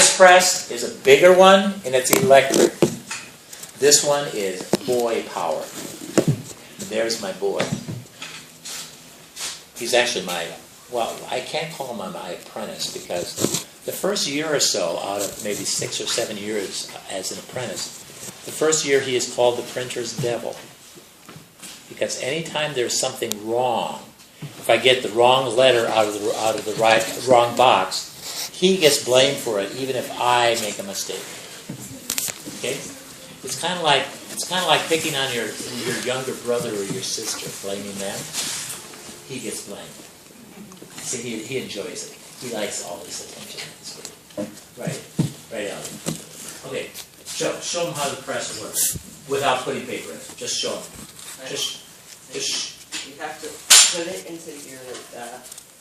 This press is a bigger one, and it's electric. This one is boy power. There's my boy. He's actually well, I can't call him my apprentice because the first year or so, out of maybe 6 or 7 years as an apprentice, the first year he is called the printer's devil. Because anytime there's something wrong, if I get the wrong letter out of the wrong box, he gets blamed for it, even if I make a mistake. Okay? It's kind of like picking on your younger brother or your sister, blaming them. He gets blamed. See, he enjoys it. He likes all this attention. Right, Alan. Okay, show him how the press works without putting paper in it. Just show him. Just. You have to put it into your.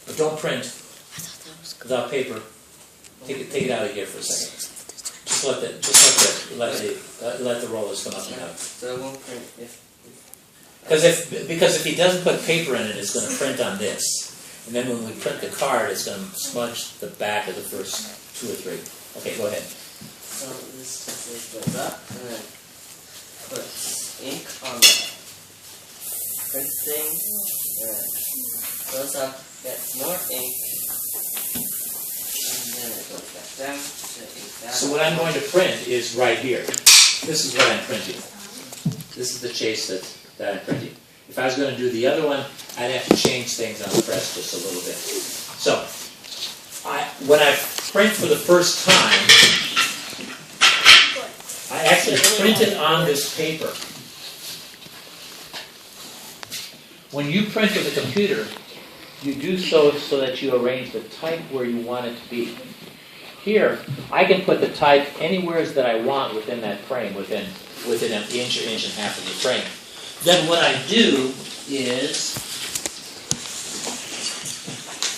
But don't print without paper. Take it out of here for a second. Let the rollers come up and out. So it won't print because if he doesn't put paper in it, it's going to print on this. And then when we print the card, it's going to smudge the back of the first 2 or 3. Okay, go ahead. So this just goes up and then puts ink on the print thing. And then goes up, gets more ink, and then it goes back down to ink down. So what I'm going to print is right here. This is what I'm printing. This is the chase that I'm printing. If I was going to do the other one, I'd have to change things on the press just a little bit. So, when I print for the first time, I actually print it on this paper. When you print with a computer, you do so that you arrange the type where you want it to be. Here, I can put the type anywhere that I want within that frame, within an inch or inch and a half of the frame. Then what I do is,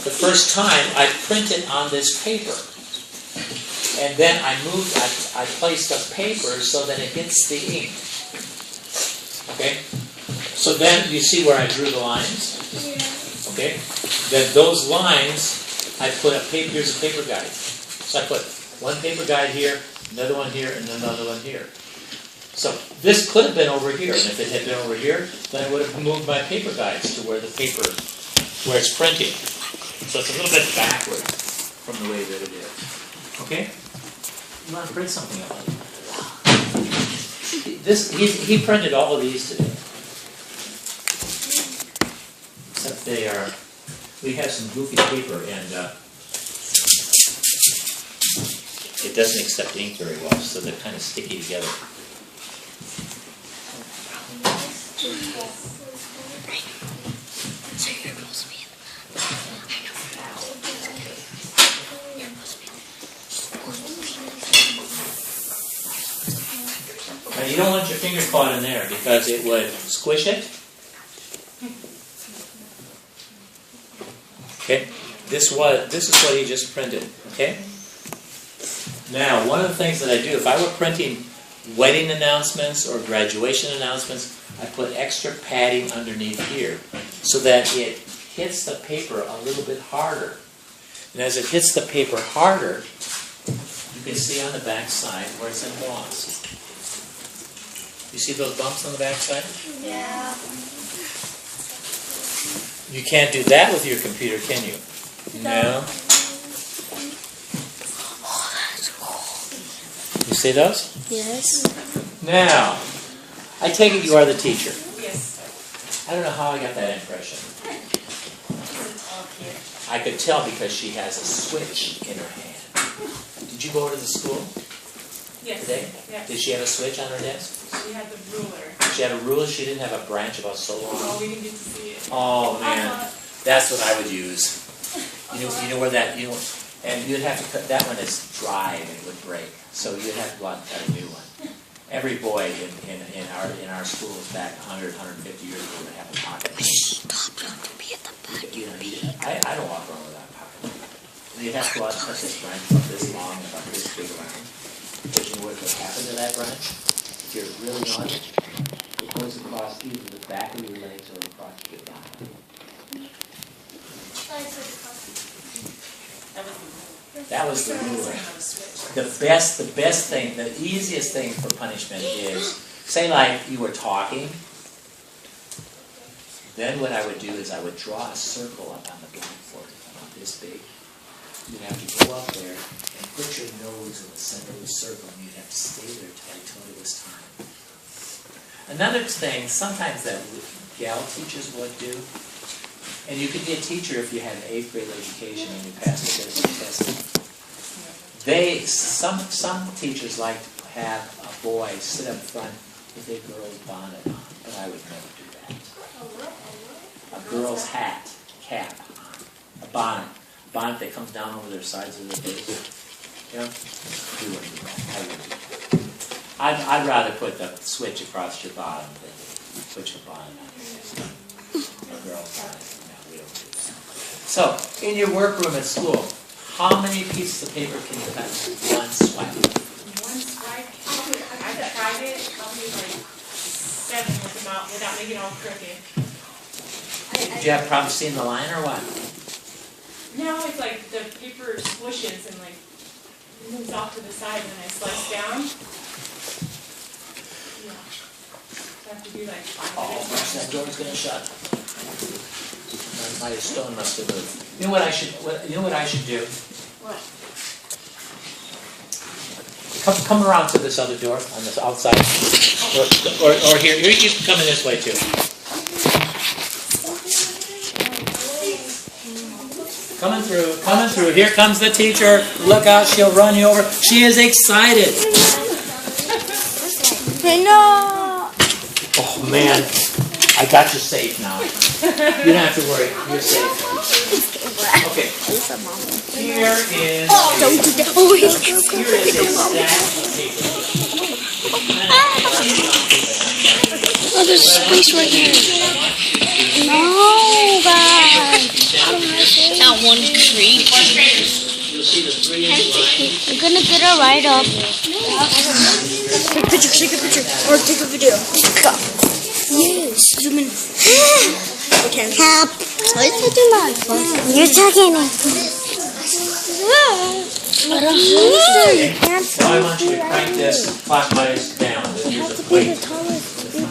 the first time I print it on this paper. And then I place the paper so that it hits the ink. Okay? So then you see where I drew the lines? Okay? Then those lines, I put here's a paper guide. So I put one paper guide here, another one here, and another one here. So this could have been over here, and if it had been over here, then I would have moved my paper guides to where where it's printing. So it's a little bit backward from the way that it is. Okay? You want to print something else? He printed all of these today. Except we have some goofy paper, and it doesn't accept ink very well, so they're kind of sticky together. Now you don't want your finger caught in there because it would squish it. Okay, this is what he just printed. Okay. Now, one of the things that I do, if I were printing wedding announcements or graduation announcements, I put extra padding underneath here so that it hits the paper a little bit harder. And as it hits the paper harder, you can see on the back side where it's embossed. You see those bumps on the back side? Yeah. You can't do that with your computer, can you? No. You see those? Yes. Now, I take it you are the teacher. Yes. I don't know how I got that impression. I could tell because she has a switch in her hand. Did you go over to the school Yes. today? Yes. Did she have a switch on her desk? She had the ruler. She had a ruler. She didn't have a branch about so long. Oh, we didn't get to see it. Oh man, that's what I would use. You know where that and you'd have to cut. That one is dry and it would break, so you'd have to go out and cut a new one. Every boy in our schools back 100, 150 years ago would have a pocket. You know, I don't walk around without a pocket. You'd have to go out and cut this branch about this long, about this big around. But you know what would happen to that branch? If you're really on it, it goes across either the back of your legs or across your thigh. That was the ruler. The best thing, the easiest thing for punishment is, say like you were talking, then what I would do is I would draw a circle up on the blackboard, about this big. You'd have to go up there and put your nose in the center of the circle, and you'd have to stay there till I told it was time. Another thing, sometimes that gal teachers would do, and you could be a teacher if you had an 8th grade education and you passed the test. Some teachers like to have a boy sit up front with a girl's bonnet on, but I would never do that. A girl's hat, cap, a bonnet that comes down over their sides of their face. You know, you wouldn't do that. I wouldn't do that. I'd rather put the switch across your bottom than put your bonnet on your head. A girl's bonnet. No, we don't do that. So, in your workroom at school, how many pieces of paper can you cut in one swipe? One swipe? I've tried it, probably like 7 with them out without making it all crooked. Do you have problems seeing the line or what? No, it's like the paper squishes and like moves off to the side when I slice down. Yeah. So I have to do like 5 Oh minutes. gosh, that door's gonna shut. My stone must have moved. You know what I should do? What? Come around to this other door on this outside, or here. You can come in this way too. Coming through. Here comes the teacher. Look out, she'll run you over. She is excited. No. Oh man, I got you safe now. You don't have to worry. You're safe. Okay. Here is a stack of paper. Oh, there's space right here. No, guys. That one tree. You'll see the 3-inch line. I'm gonna get it right up. Take a picture, or take a video. Go. Yes, zoom in. Okay. Help. You're talking. Now I want you to crank this clockwise down. There's a plate.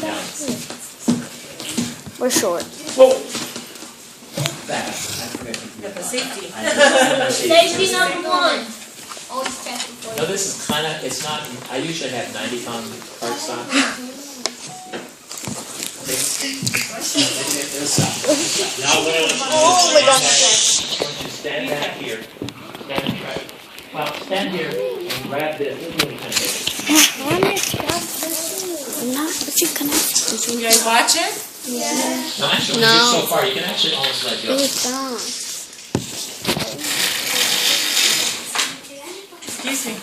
Down. We're short. Whoa! That. Got the safety. Safety number 1. No, this is kind of, it's not, I usually have 90-pound cardstock. Now what I want you to do is stand back here. Stand here and grab this. This is really kind of big. Can You guys watch it? No, actually, when you get so far, you can actually almost let go. Excuse me.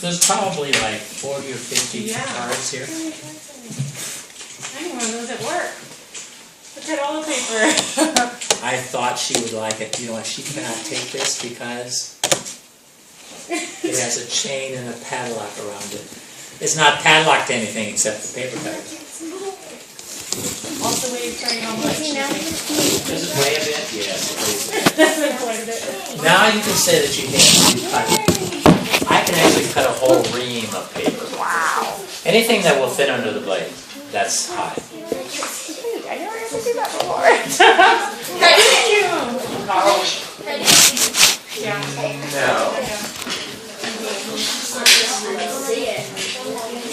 There's probably like 40 or 50 cards here. Anyone knows at work. Look at all the paper. I thought she would like it. You know what? She cannot take this because it has a chain and a padlock around it. It's not padlocked to anything except the paper cutters. Also, we're trying how much. Does it weigh a bit? Yes, it weighs a bit. Quite a bit. Now you can say that you cut it. I can actually cut a whole ream of paper. Wow. Anything that will fit under the blade, that's high. I never had to do that before. Thank you. Yeah. No.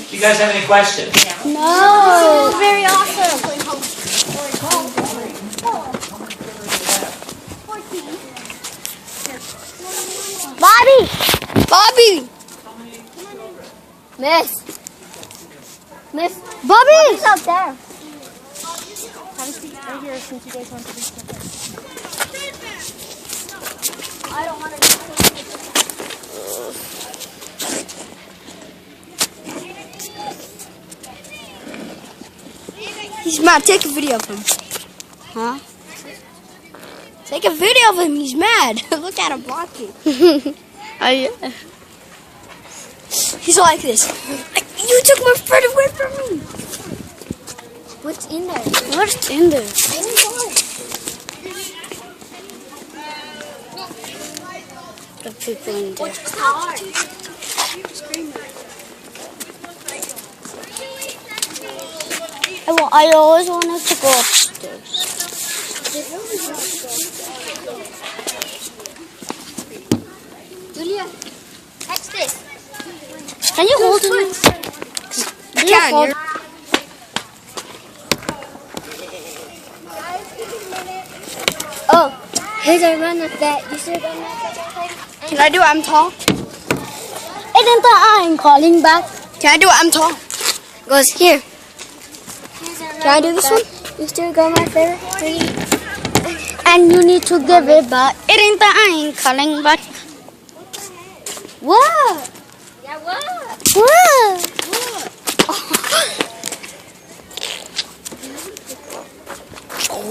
Do you guys have any questions? No. Very awesome. Bobby! Miss! Bobby's up there. Have a seat right here since you guys want to be separate. I don't want to do He's mad. Take a video of him. Huh? Take a video of him. He's mad. Look at him blocking. He's like this. You took my friend away from me. What's in there? What's in there? The people in there. What's car? I always wanted to go upstairs. Julia, catch this. Can you hold it? Can. Oh, here's a run of that. You see a run of that? Can I do it? I'm tall. Isn't that I'm calling back? Can I do it? I'm tall. Goes here. Can I do this one? You still got my favorite tree. And you need to give it back. It ain't that I ain't calling back. What? Yeah, what? What? Oh.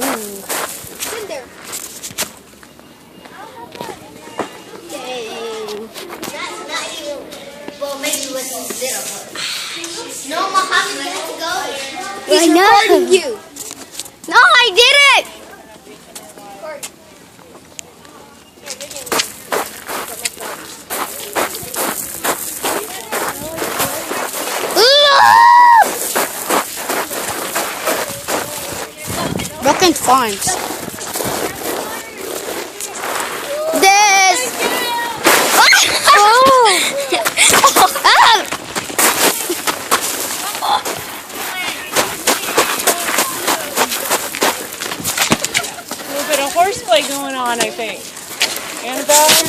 It's in there. Dang. That's not even. Well, maybe it was in the middle. No, Mom, you have to go. He's recording you. No, I did it. Broken farms. This. A little bit of horseplay going on, I think. Annabelle?